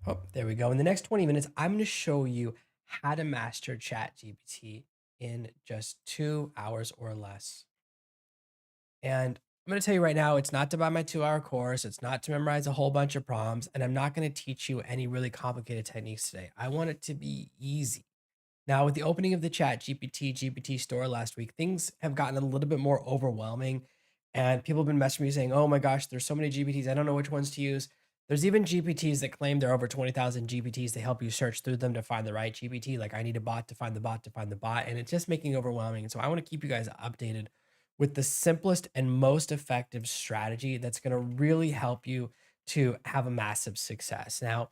Oh, there we go. In the next 20 minutes, I'm going to show you how to master ChatGPT in just 2 hours or less. And I'm going to tell you right now, it's not to buy my 2 hour course. It's not to memorize a whole bunch of prompts. And I'm not going to teach you any really complicated techniques today. I want it to be easy. Now, with the opening of the GPT store last week, things have gotten a little bit more overwhelming. And people have been messaging me saying, oh my gosh, there's so many GPTs. I don't know which ones to use. There's even GPTs that claim there are over 20,000 GPTs to help you search through them to find the right GPT. Like, I need a bot to find the bot to find the bot. And it's just making it overwhelming. And so I want to keep you guys updated with the simplest and most effective strategy that's going to really help you to have a massive success. Now,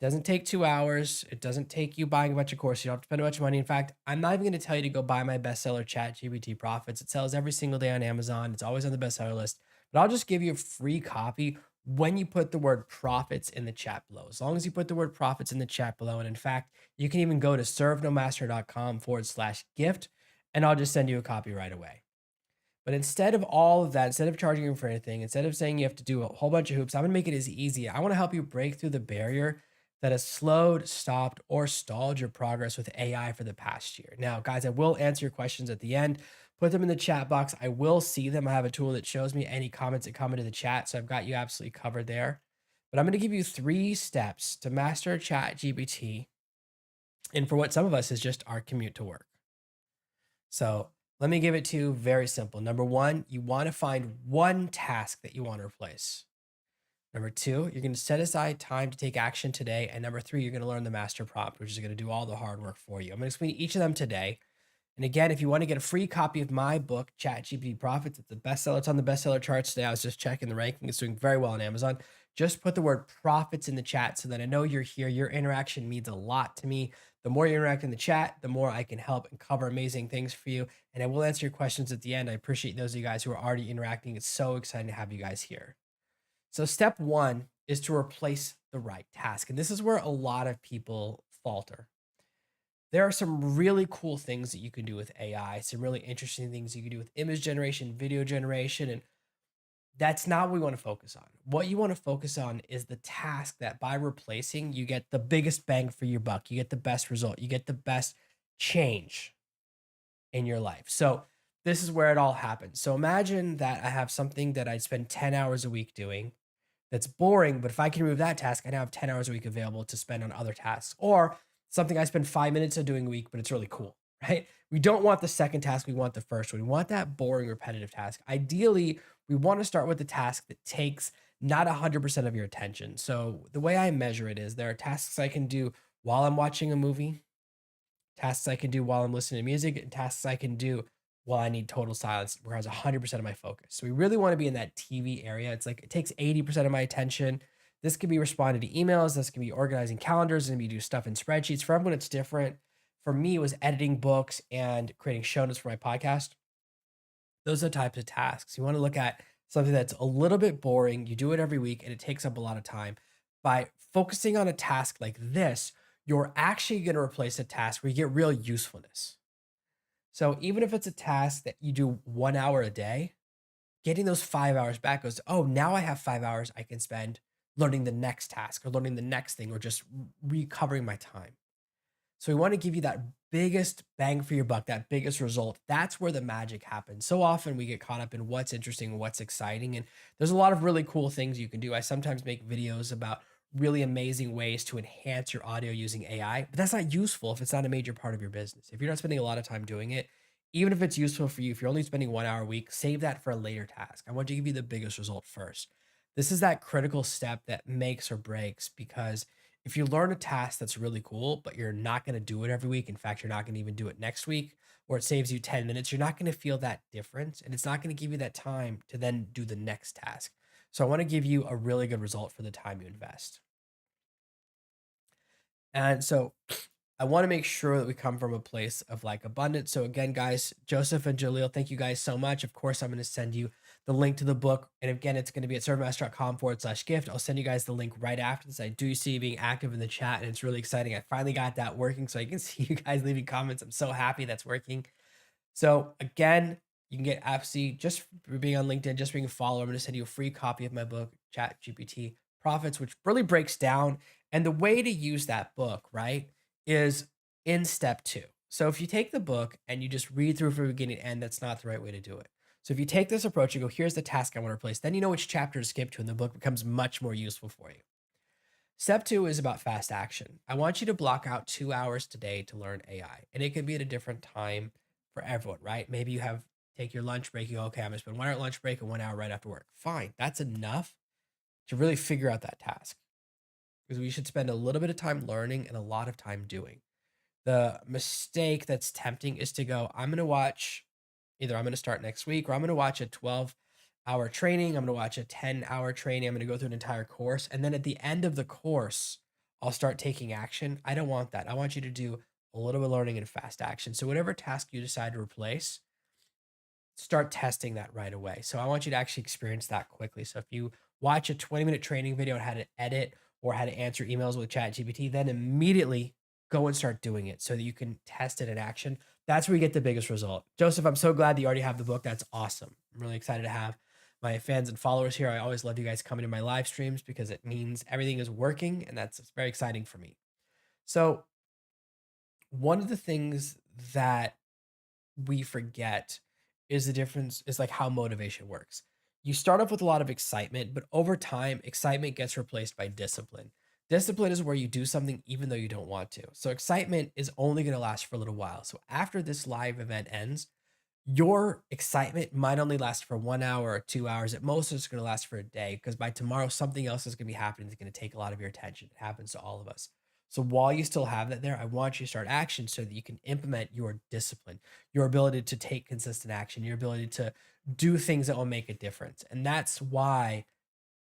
doesn't take 2 hours. It doesn't take you buying a bunch of courses. You don't have to spend a bunch of money. In fact, I'm not even going to tell you to go buy my bestseller, ChatGPT Profits. It sells every single day on Amazon. It's always on the bestseller list. But I'll just give you a free copy when you put the word profits in the chat below. As long as you put the word profits in the chat below. And in fact, you can even go to servenomaster.com/gift, and I'll just send you a copy right away. But instead of all of that, instead of charging you for anything, instead of saying you have to do a whole bunch of hoops, I'm gonna make it as easy. I wanna help you break through the barrier that has slowed, stopped, or stalled your progress with AI for the past year. Now, guys, I will answer your questions at the end. Put them in the chat box. I will see them. I have a tool that shows me any comments that come into the chat, so I've got you absolutely covered there. But I'm gonna give you 3 steps to master ChatGPT, and for what some of us is just our commute to work. So let me give it to you very simple. Number one, you want to find one task that you want to replace. Number two, you're going to set aside time to take action today. And number three, you're going to learn the master prompt, which is going to do all the hard work for you. I'm going to explain each of them today. And again, if you want to get a free copy of my book, ChatGPT Profits, it's a bestseller. It's on the bestseller charts today. I was just checking the ranking. It's doing very well on Amazon. Just put the word profits in the chat so that I know you're here. Your interaction means a lot to me. The more you interact in the chat, the more I can help and cover amazing things for you. And I will answer your questions at the end. I appreciate those of you guys who are already interacting. It's so exciting to have you guys here. So, step one is to replace the right task. And this is where a lot of people falter. There are some really cool things that you can do with AI, some really interesting things you can do with image generation, video generation, and that's not what we want to focus on. What you want to focus on is the task that by replacing, you get the biggest bang for your buck, you get the best result, you get the best change in your life. So, this is where it all happens. So, imagine that I have something that I'd spend 10 hours a week doing that's boring, but if I can remove that task, I now have 10 hours a week available to spend on other tasks, or something I spend 5 minutes of doing a week, but it's really cool, right? We don't want the second task. We want the first one. We want that boring, repetitive task. Ideally, we want to start with the task that takes not 100% of your attention. So the way I measure it is there are tasks I can do while I'm watching a movie, tasks I can do while I'm listening to music, and tasks I can do while I need total silence, requires 100% of my focus. So we really want to be in that TV area. It's like it takes 80% of my attention. This could be responding to emails. This could be organizing calendars and be do stuff in spreadsheets. For everyone, it's different. For me, it was editing books and creating show notes for my podcast. Those are the types of tasks. You want to look at something that's a little bit boring. You do it every week and it takes up a lot of time. By focusing on a task like this, you're actually going to replace a task where you get real usefulness. So even if it's a task that you do 1 hour a day, getting those 5 hours back goes, oh, now I have 5 hours I can spend learning the next task or learning the next thing or just recovering my time. So we want to give you that biggest bang for your buck, that biggest result. That's where the magic happens. So often we get caught up in what's interesting and what's exciting. And there's a lot of really cool things you can do. I sometimes make videos about really amazing ways to enhance your audio using AI, but that's not useful if it's not a major part of your business. If you're not spending a lot of time doing it, even if it's useful for you, if you're only spending 1 hour a week, save that for a later task. I want to give you the biggest result first. This is that critical step that makes or breaks because if you learn a task that's really cool, but you're not going to do it every week, in fact, you're not going to even do it next week, or it saves you 10 minutes, you're not going to feel that difference. And it's not going to give you that time to then do the next task. So I want to give you a really good result for the time you invest. And so I want to make sure that we come from a place of like abundance. So again, guys, Joseph and Jaleel, thank you guys so much. Of course, I'm going to send you the link to the book. And again, it's going to be at servermaster.com/gift. I'll send you guys the link right after this. I do see you being active in the chat and it's really exciting. I finally got that working so I can see you guys leaving comments. I'm so happy that's working. So again, you can get absolutely just for being on LinkedIn, just being a follower. I'm going to send you a free copy of my book, Chat GPT Profits, which really breaks down And the way to use that book, right, is in step two. So if you take the book and you just read through from beginning to end, that's not the right way to do it. So if you take this approach, you go, here's the task I want to replace, then you know which chapter to skip to, and the book becomes much more useful for you. Step two is about fast action. I want you to block out 2 hours today to learn AI. And it could be at a different time for everyone, right? Maybe you have take your lunch break, you go, okay, I'm gonna spend 1 hour at lunch break and 1 hour right after work. Fine. That's enough to really figure out that task. Because we should spend a little bit of time learning and a lot of time doing. The mistake that's tempting is to go, I'm gonna watch either I'm gonna start next week or I'm gonna watch a 12-hour training, I'm gonna watch a 10-hour training, I'm gonna go through an entire course, and then at the end of the course, I'll start taking action. I don't want that. I want you to do a little bit of learning and fast action. So whatever task you decide to replace, start testing that right away. So I want you to actually experience that quickly. So if you watch a 20-minute training video on how to edit or how to answer emails with ChatGPT, then immediately go and start doing it so that you can test it in action. That's where you get the biggest result. Joseph, I'm so glad that you already have the book. That's awesome. I'm really excited to have my fans and followers here. I always love you guys coming to my live streams because it means everything is working, and that's very exciting for me. So, one of the things that we forget is the difference is like how motivation works. You start off with a lot of excitement, but over time, excitement gets replaced by discipline. Discipline is where you do something even though you don't want to. So excitement is only going to last for a little while. So after this live event ends, your excitement might only last for 1 hour or 2 hours. At most, it's going to last for a day because by tomorrow, something else is going to be happening that's going to take a lot of your attention. It happens to all of us. So while you still have that there, I want you to start action so that you can implement your discipline, your ability to take consistent action, your ability to do things that will make a difference. And that's why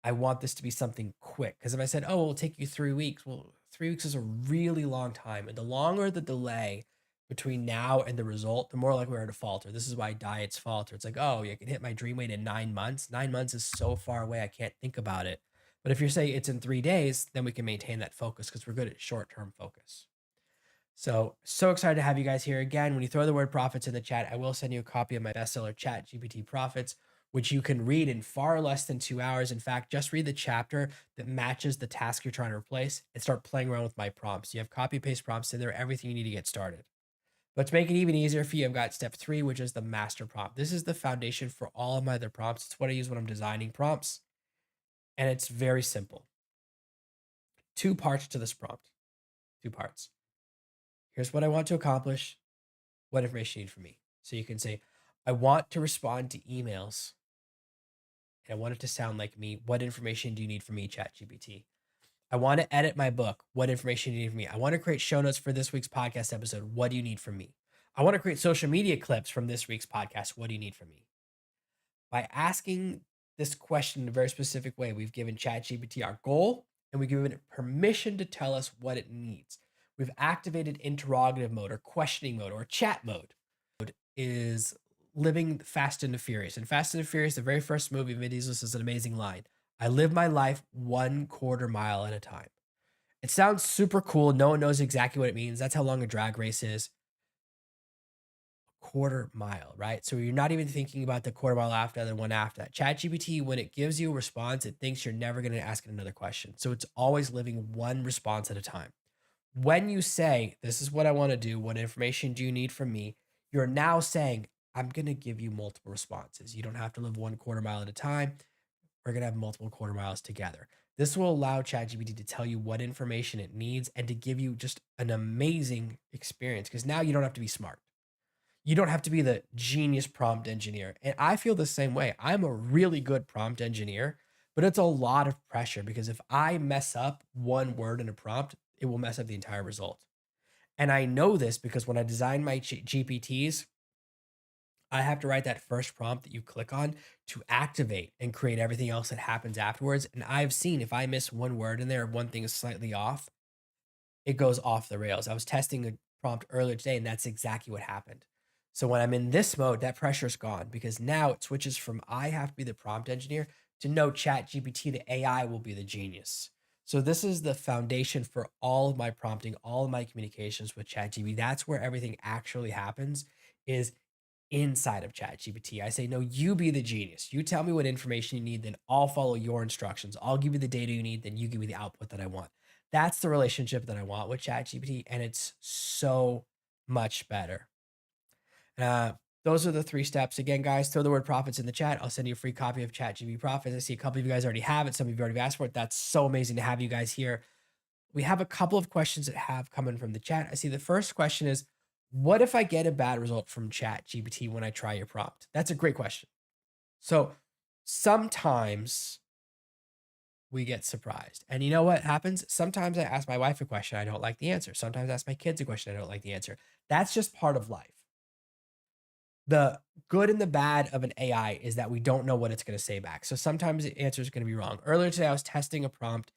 I want this to be something quick. Because if I said, oh, it'll take you 3 weeks, well, 3 weeks is a really long time. And the longer the delay between now and the result, the more likely we are to falter. This is why diets falter. It's like, oh, you can hit my dream weight in 9 months. 9 months is so far away, I can't think about it. But if you're saying it's in 3 days, then we can maintain that focus because we're good at short term focus. So excited to have you guys here again. When you throw the word profits in the chat, I will send you a copy of my bestseller, Chat GPT Profits, which you can read in far less than 2 hours. In fact, just read the chapter that matches the task you're trying to replace and start playing around with my prompts. You have copy paste prompts in there, everything you need to get started. But to make it even easier for you, I've got step three, which is the master prompt. This is the foundation for all of my other prompts. It's what I use when I'm designing prompts. And it's very simple. Two parts to this prompt. Two parts. Here's what I want to accomplish. What information you need from me. So you can say, I want to respond to emails and I want it to sound like me. What information do you need from me, ChatGPT? I want to edit my book. What information do you need from me? I want to create show notes for this week's podcast episode. What do you need from me? I want to create social media clips from this week's podcast. What do you need from me? By asking this question in a very specific way, we've given ChatGPT our goal and we've given it permission to tell us what it needs. We've activated interrogative mode or questioning mode or chat mode. Is living Fast and the Furious. And Fast and the Furious, the very first movie, Vin Diesel says an amazing line. I live my life 1/4 mile at a time. It sounds super cool. No one knows exactly what it means. That's how long a drag race is. 1/4 mile, right? So you're not even thinking about the 1/4 mile after the one after that. ChatGPT, when it gives you a response, it thinks you're never going to ask it another question. So it's always living one response at a time. When you say, this is what I want to do, what information do you need from me? You're now saying, I'm going to give you multiple responses. You don't have to live 1/4 mile at a time. We're going to have multiple 1/4 miles together. This will allow ChatGPT to tell you what information it needs and to give you just an amazing experience because now you don't have to be smart. You don't have to be the genius prompt engineer. And I feel the same way. I'm a really good prompt engineer, but it's a lot of pressure because if I mess up one word in a prompt, it will mess up the entire result. And I know this because when I design my GPTs, I have to write that first prompt that you click on to activate and create everything else that happens afterwards. And I've seen if I miss one word in there, if one thing is slightly off, it goes off the rails. I was testing a prompt earlier today, and that's exactly what happened. So when I'm in this mode, that pressure's gone because now it switches from I have to be the prompt engineer to no, Chat GPT, the AI will be the genius. So this is the foundation for all of my prompting, all of my communications with ChatGPT. That's where everything actually happens is inside of ChatGPT. I say, no, you be the genius. You tell me what information you need, then I'll follow your instructions. I'll give you the data you need, then you give me the output that I want. That's the relationship that I want with ChatGPT, and it's so much better. Uh, those are the 3 steps. Again, guys, throw the word profits in the chat. I'll send you a free copy of ChatGPT Profits. I see a couple of you guys already have it. Some of you already asked for it. That's so amazing to have you guys here. We have a couple of questions that have come in from the chat. I see the first question is, what if I get a bad result from ChatGPT when I try your prompt? That's a great question. So sometimes we get surprised. And you know what happens? Sometimes I ask my wife a question, I don't like the answer. Sometimes I ask my kids a question, I don't like the answer. That's just part of life. The good and the bad of an AI is that we don't know what it's going to say back. So sometimes the answer is going to be wrong. Earlier today, I was testing a prompt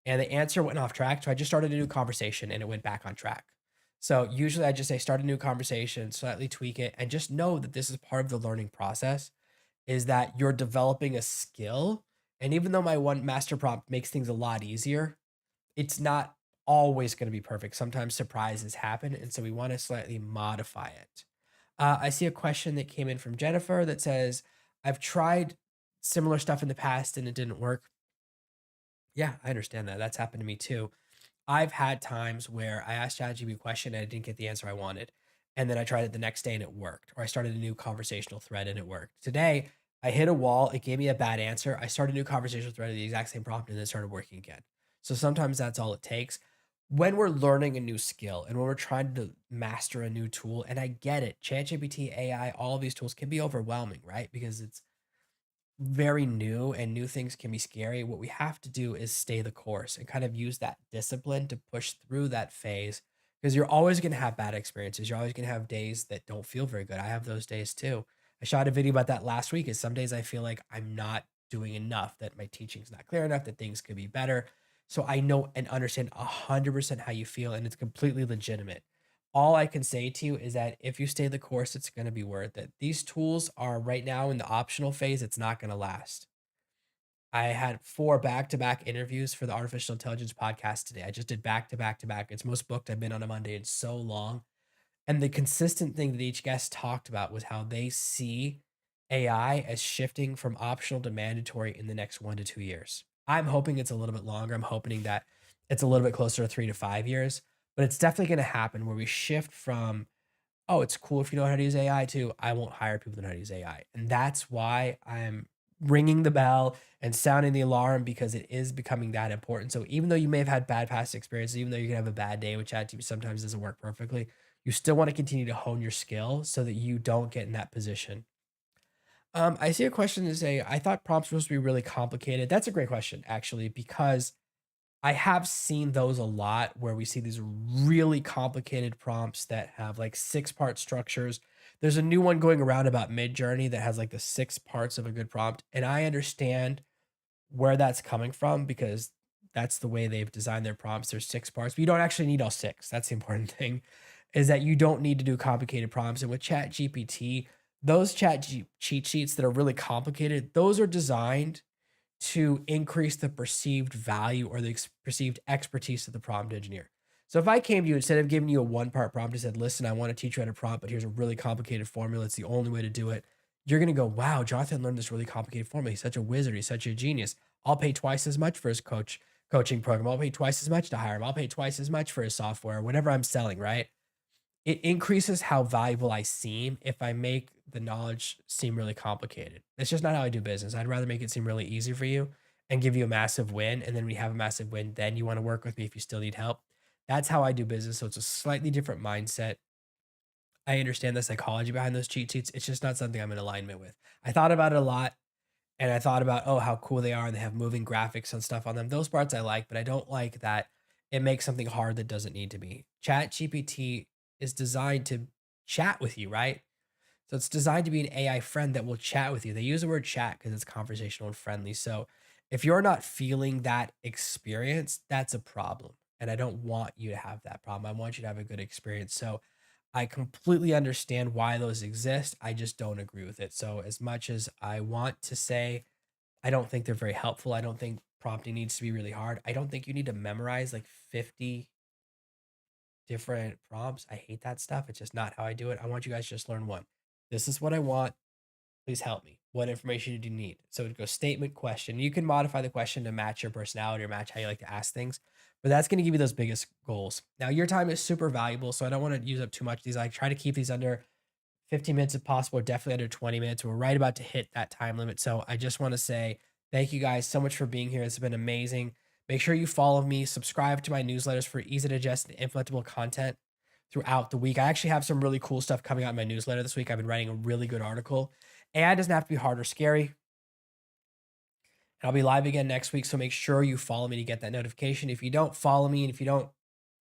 and the answer went off track. So I just started a new conversation and it went back on track. So usually I just say start a new conversation, slightly tweak it, and just know that this is part of the learning process is that you're developing a skill. And even though my one master prompt makes things a lot easier, it's not always going to be perfect. Sometimes surprises happen. And so we want to slightly modify it. I see a question that came in from Jennifer that says, I've tried similar stuff in the past and it didn't work. Yeah, I understand that. That's happened to me too. I've had times where I asked ChatGPT a question and I didn't get the answer I wanted. And then I tried it the next day and it worked. Or I started a new conversational thread and it worked. Today, I hit a wall. It gave me a bad answer. I started a new conversational thread of the exact same prompt and it started working again. So sometimes that's all it takes. When we're learning a new skill and when we're trying to master a new tool, and I get it, ChatGPT, AI, all of these tools can be overwhelming, right? Because it's very new and new things can be scary. What we have to do is stay the course and kind of use that discipline to push through that phase because you're always going to have bad experiences. You're always going to have days that don't feel very good. I have those days too. I shot a video about that last week. Is some days I feel like I'm not doing enough, that my teaching's not clear enough, that things could be better. So I know and understand 100% how you feel, and it's completely legitimate. All I can say to you is that if you stay the course, it's going to be worth it. These tools are right now in the optional phase. It's not going to last. I had 4 back-to-back interviews for the artificial intelligence podcast today. I just did back to back to back. It's most booked I've been on a Monday in so long. And the consistent thing that each guest talked about was how they see AI as shifting from optional to mandatory in the next 1 to 2 years. I'm hoping it's a little bit longer. I'm hoping that it's a little bit closer to 3 to 5 years, but it's definitely going to happen where we shift from, oh, it's cool if you know how to use AI too. I won't hire people that know how to use AI. And that's why I'm ringing the bell and sounding the alarm because it is becoming that important. So even though you may have had bad past experiences, even though you can have a bad day with ChatGPT, sometimes it doesn't work perfectly, you still want to continue to hone your skill so that you don't get in that position. I see a question to say, I thought prompts were supposed to be really complicated. That's a great question, actually, because I have seen those a lot where we see these really complicated prompts that have like 6-part structures. There's a new one going around about Mid-Journey that has like the 6 parts of a good prompt. And I understand where that's coming from because that's the way they've designed their prompts. There's 6 parts, but you don't actually need all 6. That's the important thing is that you don't need to do complicated prompts. And with Chat GPT, those cheat sheets that are really complicated, those are designed to increase the perceived value or the perceived expertise of the prompt engineer. So if I came to you instead of giving you a 1-part prompt and said, listen, I want to teach you how to prompt, but here's a really complicated formula. It's the only way to do it. You're going to go, wow, Jonathan learned this really complicated formula. He's such a wizard. He's such a genius. I'll pay twice as much for his coaching program. I'll pay twice as much to hire him. I'll pay twice as much for his software, whatever I'm selling, right? It increases how valuable I seem if I make the knowledge seem really complicated. It's just not how I do business. I'd rather make it seem really easy for you and give you a massive win. And then we have a massive win. Then you want to work with me if you still need help. That's how I do business. So it's a slightly different mindset. I understand the psychology behind those cheat sheets. It's just not something I'm in alignment with. I thought about it a lot and I thought about, oh, how cool they are. And they have moving graphics and stuff on them. Those parts I like, but I don't like that it makes something hard that doesn't need to be. Chat GPT is designed to chat with you, right? So it's designed to be an AI friend that will chat with you. They use the word chat because it's conversational and friendly. So if you're not feeling that experience, that's a problem. And I don't want you to have that problem. I want you to have a good experience. So I completely understand why those exist. I just don't agree with it. So as much as I want to say, I don't think they're very helpful. I don't think prompting needs to be really hard. I don't think you need to memorize like 50 different prompts. I hate that stuff. It's just not how I do it. I want you guys to just learn one. This is what I want. Please help me. What information do you need? So it goes statement, question. You can modify the question to match your personality or match how you like to ask things. But that's going to give you those biggest goals. Now, your time is super valuable, so I don't want to use up too much of these. I try to keep these under 15 minutes if possible, or definitely under 20 minutes. We're right about to hit that time limit. So I just want to say thank you guys so much for being here. It's been amazing. Make sure you follow me, subscribe to my newsletters for easy to digest and implementable content throughout the week. I actually have some really cool stuff coming out in my newsletter this week. I've been writing a really good article. AI doesn't have to be hard or scary. And I'll be live again next week. So make sure you follow me to get that notification. If you don't follow me and if you don't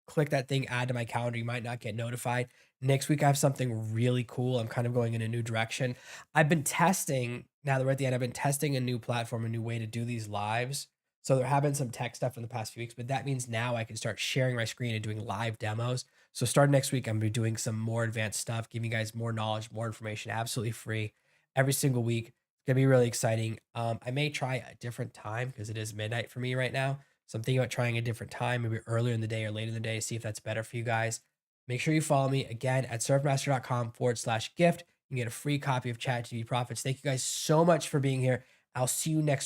click that thing, add to my calendar, you might not get notified. Next week, I have something really cool. I'm kind of going in a new direction. I've been testing, now that we're at the end, I've been testing a new platform, a new way to do these lives. So there have been some tech stuff in the past few weeks, but that means now I can start sharing my screen and doing live demos. So starting next week, I'm gonna be doing some more advanced stuff, giving you guys more knowledge, more information, absolutely free every single week. It's gonna be really exciting. I may try a different time because it is midnight for me right now. So I'm thinking about trying a different time, maybe earlier in the day or later in the day, see if that's better for you guys. Make sure you follow me again at surfmaster.com/gift. You can get a free copy of ChatGPT Profits. Thank you guys so much for being here. I'll see you next